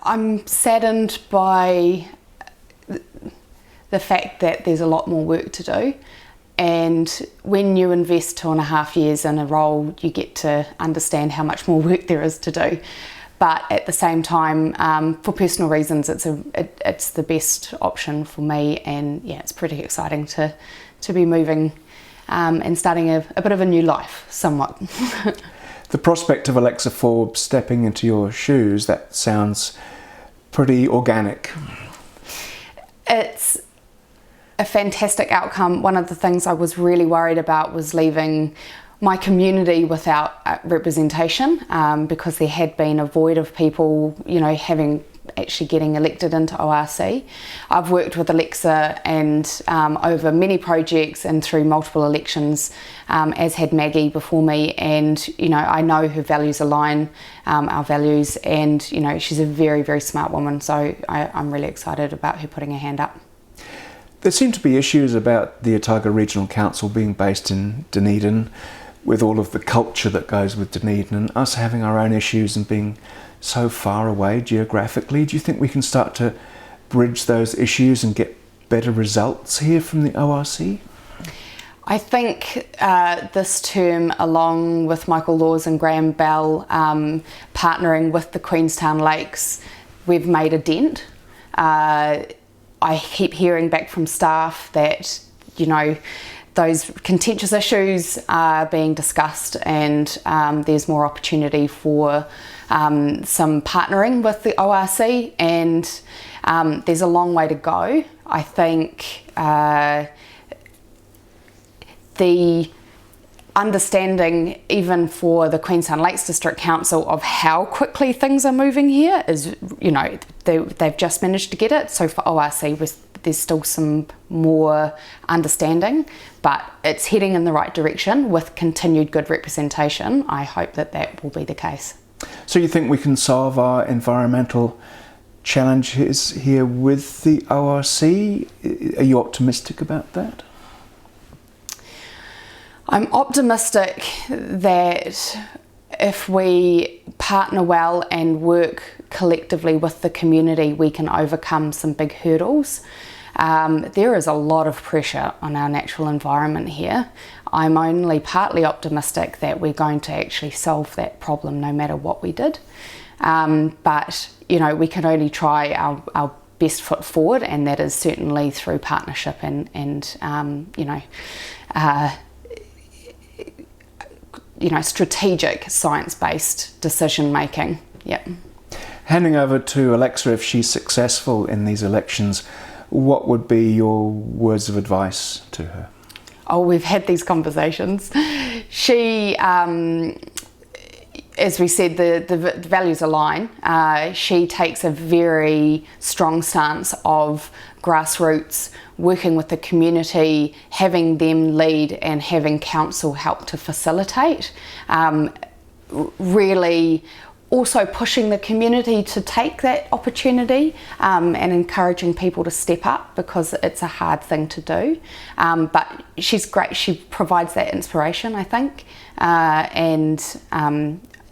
I'm saddened by the fact that there's a lot more work to do, and when you invest 2.5 years in a role, you get to understand how much more work there is to do. But at the same time, for personal reasons, it's the best option for me, and yeah, it's pretty exciting to be moving and starting a bit of a new life, somewhat. The prospect of Alexa Forbes stepping into your shoes, that sounds pretty organic. It's a fantastic outcome. One of the things I was really worried about was leaving my community without representation, because there had been a void of people, actually getting elected into ORC. I've worked with Alexa and over many projects and through multiple elections, as had Maggie before me, and I know her values align, our values, and she's a very, very smart woman, so I'm really excited about her putting her hand up. There seem to be issues about the Otago Regional Council being based in Dunedin, with all of the culture that goes with Dunedin, and us having our own issues and being so far away geographically. Do you think we can start to bridge those issues and get better results here from the ORC? I think this term, along with Michael Laws and Graham Bell, partnering with the Queenstown Lakes, we've made a dent. I keep hearing back from staff that, those contentious issues are being discussed, and there's more opportunity for some partnering with the ORC, and there's a long way to go. I think the understanding, even for the Queenstown Lakes District Council, of how quickly things are moving here is, they've just managed to get it. So for ORC, there's still some more understanding, but it's heading in the right direction with continued good representation. I hope that will be the case. So you think we can solve our environmental challenges here with the ORC? Are you optimistic about that? I'm optimistic that if we partner well and work collectively with the community, we can overcome some big hurdles. There is a lot of pressure on our natural environment here. I'm only partly optimistic that we're going to actually solve that problem no matter what we did. But we can only try our best foot forward, and that is certainly through partnership and strategic science-based decision making. Yep. Handing over to Alexa, if she's successful in these elections, what would be your words of advice to her? Oh, we've had these conversations. She, as we said, the values align. She takes a very strong stance of grassroots, working with the community, having them lead and having council help to facilitate. Really also pushing the community to take that opportunity, and encouraging people to step up, because it's a hard thing to do. But she's great. She provides that inspiration, I think, and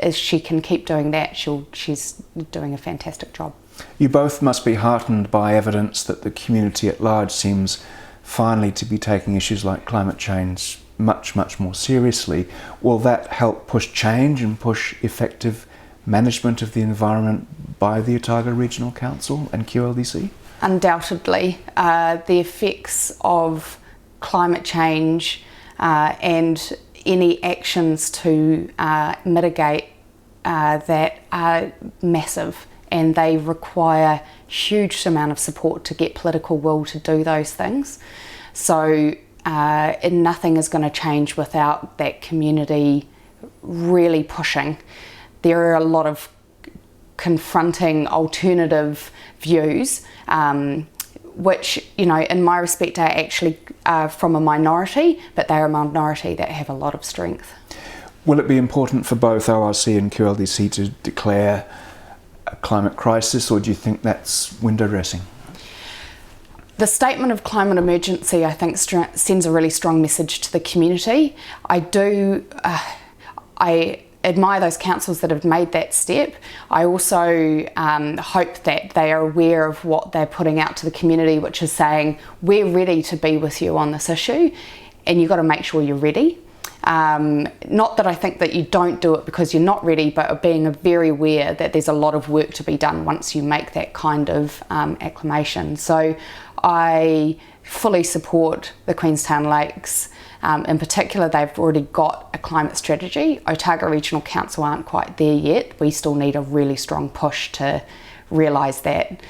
as she can keep doing that, she's doing a fantastic job. You both must be heartened by evidence that the community at large seems finally to be taking issues like climate change much, much more seriously. Will that help push change and push effective management of the environment by the Otago Regional Council and QLDC? Undoubtedly. The effects of climate change and any actions to mitigate that are massive, and they require huge amount of support to get political will to do those things. So nothing is going to change without that community really pushing. There are a lot of confronting alternative views, which, in my respect, are actually from a minority, but they're a minority that have a lot of strength. Will it be important for both ORC and QLDC to declare a climate crisis, or do you think that's window dressing? The statement of climate emergency, I think, sends a really strong message to the community. I admire those councils that have made that step. I also hope that they are aware of what they're putting out to the community, which is saying, we're ready to be with you on this issue, and you've got to make sure you're ready. Not that I think that you don't do it because you're not ready, but being very aware that there's a lot of work to be done once you make that kind of acclamation. So I fully support the Queenstown Lakes. In particular, they've already got a climate strategy. Otago Regional Council aren't quite there yet. We still need a really strong push to realise that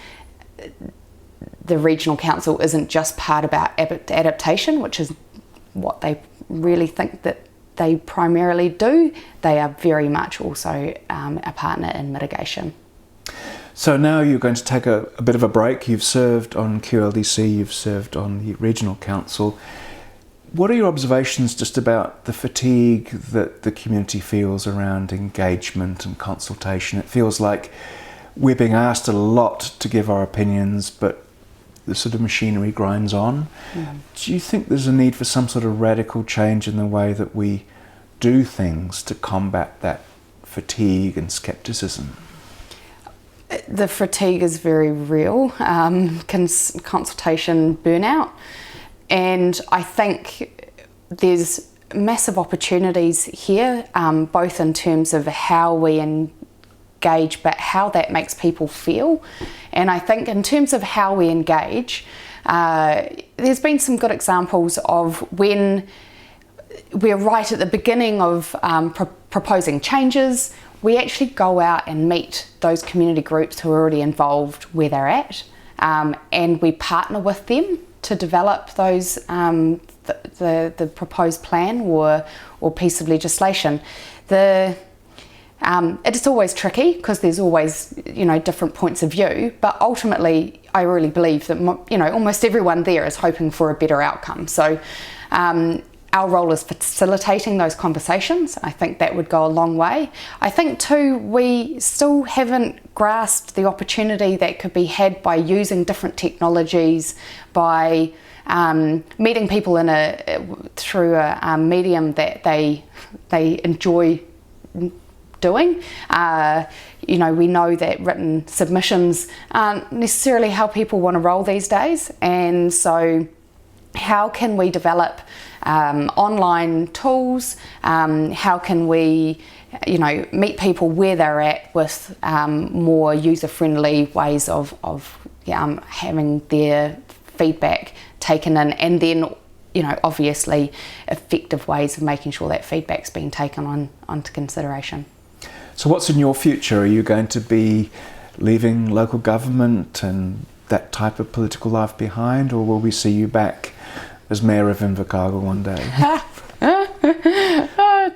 the Regional Council isn't just part about adaptation, which is what they really think that they primarily do. They are very much also a partner in mitigation. So now you're going to take a bit of a break. You've served on QLDC, you've served on the Regional Council. What are your observations just about the fatigue that the community feels around engagement and consultation? It feels like we're being asked a lot to give our opinions, but the sort of machinery grinds on. Do you think there's a need for some sort of radical change in the way that we do things to combat that fatigue and scepticism? The fatigue is very real, consultation burnout, and I think there's massive opportunities here, both in terms of how we engage, but how that makes people feel. And I think in terms of how we engage, there's been some good examples of when we're right at the beginning of proposing changes, we actually go out and meet those community groups who are already involved where they're at, and we partner with them to develop those the proposed plan or piece of legislation. It's always tricky because there's always different points of view, but ultimately I really believe that almost everyone there is hoping for a better outcome. So our role is facilitating those conversations. I think that would go a long way. I think too, we still haven't grasped the opportunity that could be had by using different technologies, by meeting people through a medium that they enjoy doing. We know that written submissions aren't necessarily how people want to roll these days, and so how can we develop online tools? How can we meet people where they're at with more user-friendly ways of having their feedback taken in, and then obviously effective ways of making sure that feedback's being taken onto consideration. So what's in your future? Are you going to be leaving local government and that type of political life behind, or will we see you back as Mayor of Invercargill one day?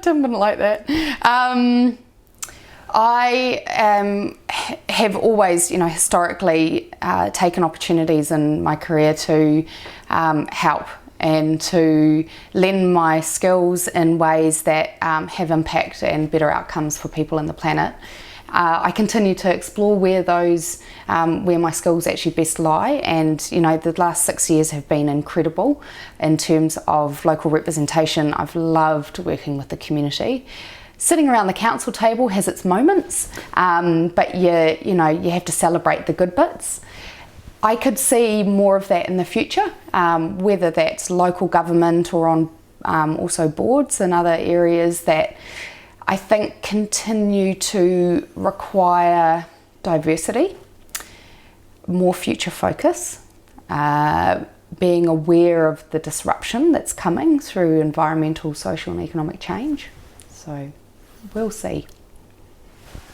Tim wouldn't like that. I have always, historically taken opportunities in my career to help and to lend my skills in ways that have impact and better outcomes for people and the planet. I continue to explore where my skills actually best lie, and the last 6 years have been incredible in terms of local representation. I've loved working with the community. Sitting around the council table has its moments, but you have to celebrate the good bits. I could see more of that in the future, whether that's local government or on also boards and other areas that I think continue to require diversity, more future focus, being aware of the disruption that's coming through environmental, social and economic change. So we'll see.